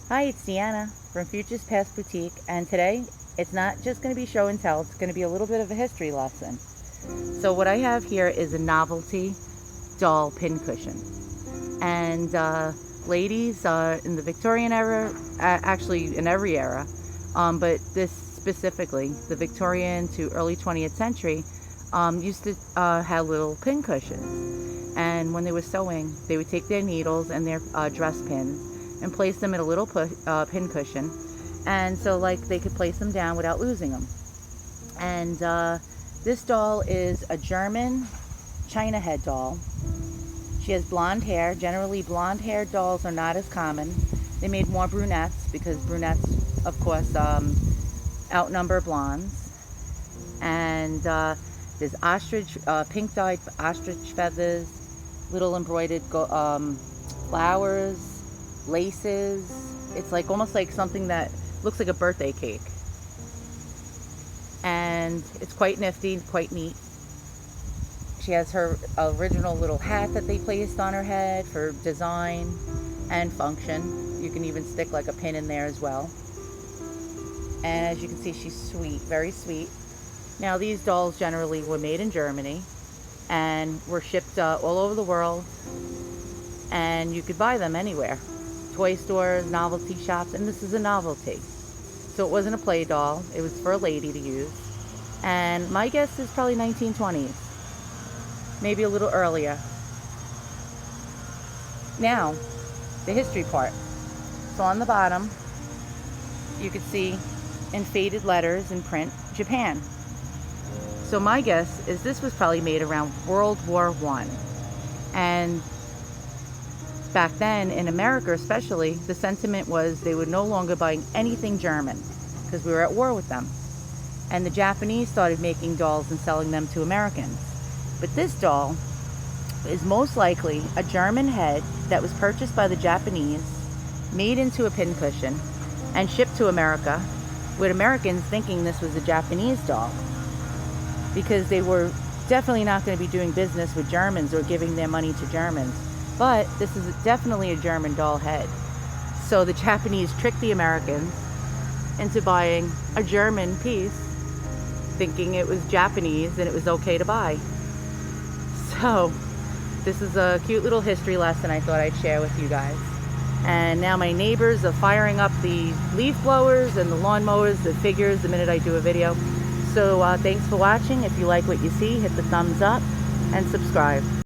Hi, it's Deanna from Futures Past Boutique, and today it's not just going to be show and tell, it's going to be a little bit of a history lesson. So what I have here is a novelty doll pincushion. And ladies, in the Victorian era, actually in every era, but this specifically, the Victorian to early 20th century, used to have little pincushions. And when they were sewing, they would take their needles and their dress pins and place them in a little pincushion, and so like they could place them down without losing them. And this doll is a German China head doll. She has blonde hair. Generally, blonde haired dolls are not as common. They made more brunettes because brunettes, of course, outnumber blondes. And there's ostrich, pink dyed ostrich feathers, little embroidered flowers, laces. It's like almost like something that looks like a birthday cake. And it's quite nifty, quite neat. She has her original little hat that they placed on her head for design and function. You can even stick like a pin in there as well. And as you can see, she's sweet, very sweet. Now, these dolls generally were made in Germany and were shipped all over the world, and you could buy them anywhere. Toy stores, novelty shops, and this is a novelty. So it wasn't a play doll, it was for a lady to use. And my guess is probably 1920s, maybe a little earlier. Now, the history part. So on the bottom, you could see in faded letters in print, Japan. So my guess is this was probably made around World War I. And back then, in America especially, the sentiment was they would no longer buy anything German because we were at war with them. And the Japanese started making dolls and selling them to Americans. But this doll is most likely a German head that was purchased by the Japanese, made into a pincushion, and shipped to America, with Americans thinking this was a Japanese doll, because they were definitely not going to be doing business with Germans or giving their money to Germans. But this is definitely a German doll head. So the Japanese tricked the Americans into buying a German piece, thinking it was Japanese and it was okay to buy. So this is a cute little history lesson I thought I'd share with you guys. And now my neighbors are firing up the leaf blowers and the lawn mowers, the figures, the minute I do a video. So thanks for watching. If you like what you see, hit the thumbs up and subscribe.